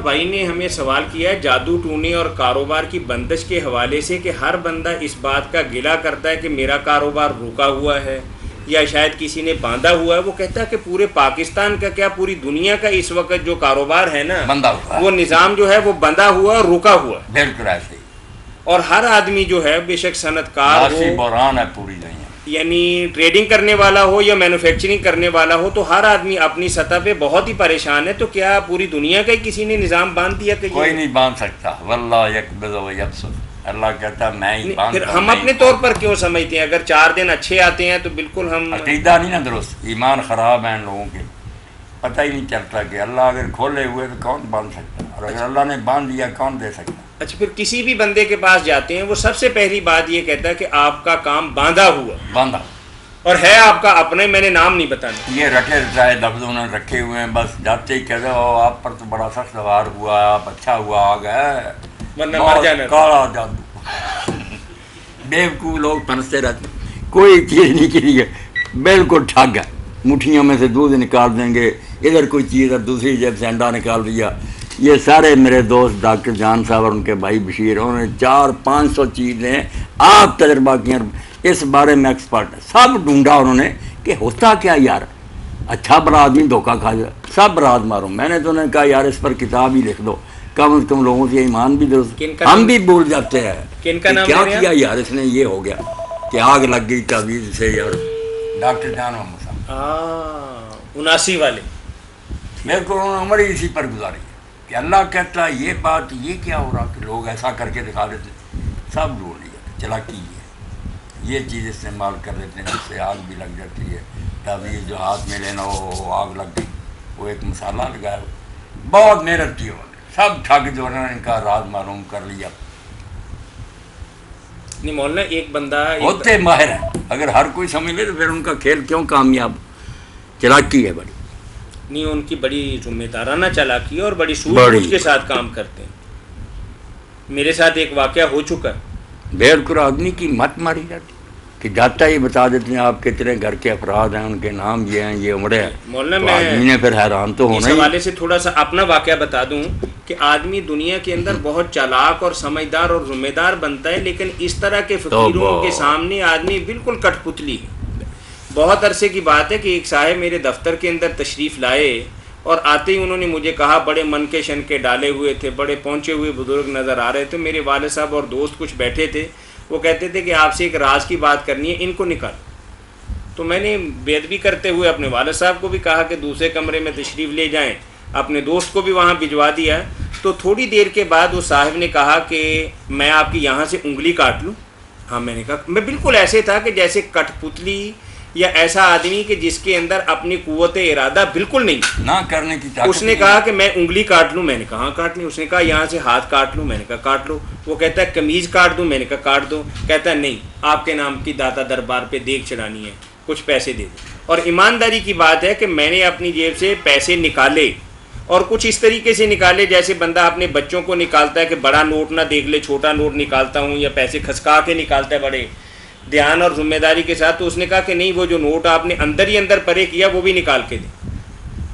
بھائی نے ہمیں سوال کیا ہے جادو ٹونے اور کاروبار کی بندش کے حوالے سے کہ ہر بندہ اس بات کا گلہ کرتا ہے کہ میرا کاروبار رکا ہوا ہے یا شاید کسی نے باندھا ہوا ہے. وہ کہتا ہے کہ پورے پاکستان کا کیا پوری دنیا کا اس وقت جو کاروبار ہے نا بندھا ہوا ہے. وہ نظام جو ہے وہ بندھا ہوا اور رکا ہوا ہے. بالکل ایسے ہی. اور ہر آدمی جو ہے بے شک صنعت کار ہو بحران ہے پوری دنیا، یعنی ٹریڈنگ کرنے والا ہو یا مینوفیکچرنگ کرنے والا ہو، تو ہر آدمی اپنی سطح پہ بہت ہی پریشان ہے. تو کیا پوری دنیا کا ہی کسی نے نظام باندھ دیا کہ کوئی نہیں باندھ سکتا. واللہ یقبض و یبسط، اللہ کہتا ہے میں ہی باندھ. پھر ہم اپنے طور پر کیوں سمجھتے ہیں اگر 4 دن اچھے آتے ہیں تو بالکل ہم عقیدہ نہیں نا درست، ایمان خراب ہیں ان لوگوں کے. پتہ ہی نہیں چلتا کہ اللہ اگر کھولے ہوئے تو کون باندھ سکتا، اور اگر اللہ نے باندھ دیا کون دے سکتا. اچھا، پھر کسی بھی بندے کے پاس جاتے ہیں وہ سب سے پہلی بات یہ کہتا ہے کہ آپ کا کام باندھا ہوا، باندھا اور ہے آپ کا اپنے، میں نے نام نہیں بتانا. یہ رٹے رٹائے لفظ انہوں نے رکھے ہوئے ہیں، بس جاتے ہی کہتے ہو آپ پر تو بڑا سخت وار ہوا، آپ اچھا ہوا آ گئے، ورنہ مر جانا. کالا جادو. بیوقوف لوگ پھنستے رہتے، کوئی چیز نہیں کی ہے، بالکل ٹھگ ہے. مٹھیوں میں سے دودھ نکال دیں گے، ادھر کوئی چیز اور دوسری جیب سے انڈا نکال دیا. یہ سارے میرے دوست ڈاکٹر جان صاحب اور ان کے بھائی بشیر، انہوں نے 400-500 چیزیں آپ تجربہ کی، اس بارے میں ایکسپرٹ ہے. سب ڈھونڈا انہوں نے کہ ہوتا کیا یار، اچھا بڑا آدمی دھوکہ کھا جائے، سب رات مارو. میں نے تو انہیں کہا یار اس پر کتاب ہی لکھ دو، کم از کم لوگوں سے ایمان بھی درست. ہم بھی بھول جاتے ہیں کہ کیا کیا یار اس نے، یہ ہو گیا کہ آگ لگ گئی تعویذ سے یار. ڈاکٹر جان محمد صاحب 79 والے میرے کو انہوں نے عمر ہی اسی پر گزاری کہ اللہ کہتا ہے یہ بات یہ کیا ہو رہا کہ لوگ ایسا کر کے دکھا دیتے. سب ڈھونڈ لیا، چلاکی ہے، یہ چیز استعمال کر لیتے ہیں جس سے آگ بھی لگ جاتی ہے. تعویذ جو ہاتھ میں لینا وہ آگ لگ گئی، وہ ایک مسالہ لگایا، بہت محنت کی انہوں نے. سب ٹھگ جو انہوں نے ان کا راز معلوم کر لیا. نہیں مولانا، ایک بندہ ہوتے ماہر ہیں، اگر ہر کوئی سمجھ لے تو پھر ان کا کھیل کیوں کامیاب. چلاکی ہے بڑی، نہیں ان کی بڑی ذمہ دارانہ چالاکی ہے اور بڑی سوجھ بوجھ کے ساتھ کام کرتے ہیں. میرے ساتھ ایک واقعہ ہو چکا ہے. بالکل آدمی کی مت ماری جاتی کہ جاتا ہی بتا دیتے ہیں آپ کتنے گھر کے افراد ہیں، ان کے نام یہ ہیں، یہ عمرے ہیں. مولانا تو میں آدمی نے پھر حیران تو ہونا اس ہی. حوالے سے تھوڑا سا اپنا واقعہ بتا دوں کہ آدمی دنیا کے اندر بہت چالاک اور سمجھدار اور ذمہ دار بنتا ہے، لیکن اس طرح کے فقیروں کے سامنے آدمی بالکل کٹ پتلی ہے. بہت عرصے کی بات ہے کہ ایک صاحب میرے دفتر کے اندر تشریف لائے اور آتے ہی انہوں نے مجھے کہا، بڑے من کے شن کے ڈالے ہوئے تھے، بڑے پہنچے ہوئے بزرگ نظر آ رہے تھے. میرے والد صاحب اور دوست کچھ بیٹھے تھے، وہ کہتے تھے کہ آپ سے ایک راز کی بات کرنی ہے، ان کو نکال. تو میں نے بے ادبی کرتے ہوئے اپنے والد صاحب کو بھی کہا کہ دوسرے کمرے میں تشریف لے جائیں، اپنے دوست کو بھی وہاں بھجوا دیا. تو تھوڑی دیر کے بعد اس صاحب نے کہا کہ میں آپ کی یہاں سے انگلی کاٹ لوں. ہاں، میں نے کہا، میں بالکل ایسے تھا کہ جیسے کٹ پتلی یا ایسا آدمی کہ جس کے اندر اپنی قوت ارادہ بالکل نہیں نہ کرنے کی طاقت. اس نے کہا کہ میں انگلی کاٹ لوں. میں نے کہا ہاں کاٹنی. اس نے کہا یہاں سے ہاتھ کاٹ لوں. میں نے کہا کاٹ لو. وہ کہتا ہے قمیض کاٹ دوں. میں نے کہا کاٹ دو. کہتا ہے نہیں، آپ کے نام کی داتا دربار پہ دیگ چڑھانی ہے، کچھ پیسے دے دو. اور ایمانداری کی بات ہے کہ میں نے اپنی جیب سے پیسے نکالے اور کچھ اس طریقے سے نکالے جیسے بندہ اپنے بچوں کو نکالتا ہے کہ بڑا نوٹ نہ دیکھ لے، چھوٹا نوٹ نکالتا ہوں، یا پیسے کھسکا کے نکالتا ہے بڑے دھیان اور ذمہ داری کے ساتھ. تو اس نے کہا کہ نہیں، وہ جو نوٹ آپ نے اندر ہی اندر پرے کیا وہ بھی نکال کے دیں.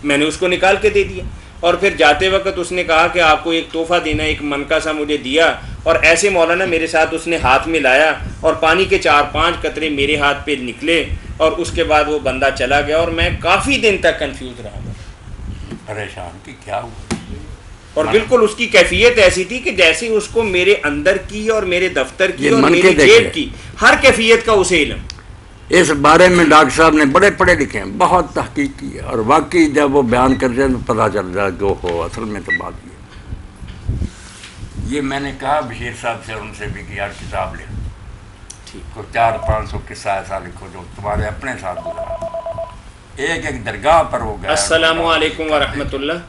میں نے اس کو نکال کے دے دیا. اور پھر جاتے وقت اس نے کہا کہ آپ کو ایک تحفہ دینا، ایک من کا سا مجھے دیا. اور ایسے مولانا میرے ساتھ اس نے ہاتھ میں لایا اور پانی کے 4-5 قطرے میرے ہاتھ پہ نکلے اور اس کے بعد وہ بندہ چلا گیا. اور میں کافی دن تک کنفیوز رہا، پریشان کہ کیا ہوا. اور بالکل اس کی کیفیت ایسی تھی کہ جیسے اس کو میرے اندر کی اور میرے دفتر کی اور میری جیب کی ہر کیفیت کا اسے علم. اس بارے میں ڈاکٹر صاحب نے بڑے پڑھے لکھے ہیں، بہت تحقیق کی ہے، اور واقعی جب وہ بیان کرتے ہیں تو پتہ چل جائے جو ہو. اصل میں تو بات یہ میں نے کہا بشیر صاحب سے، ان سے بھی کہ یار کتاب لے، کو 400-500 قصہ ایسا لکھو جو تمہارے اپنے ساتھ گزرا. ایک ایک درگاہ پر وہ گیا. السلام علیکم ورحمۃ اللہ.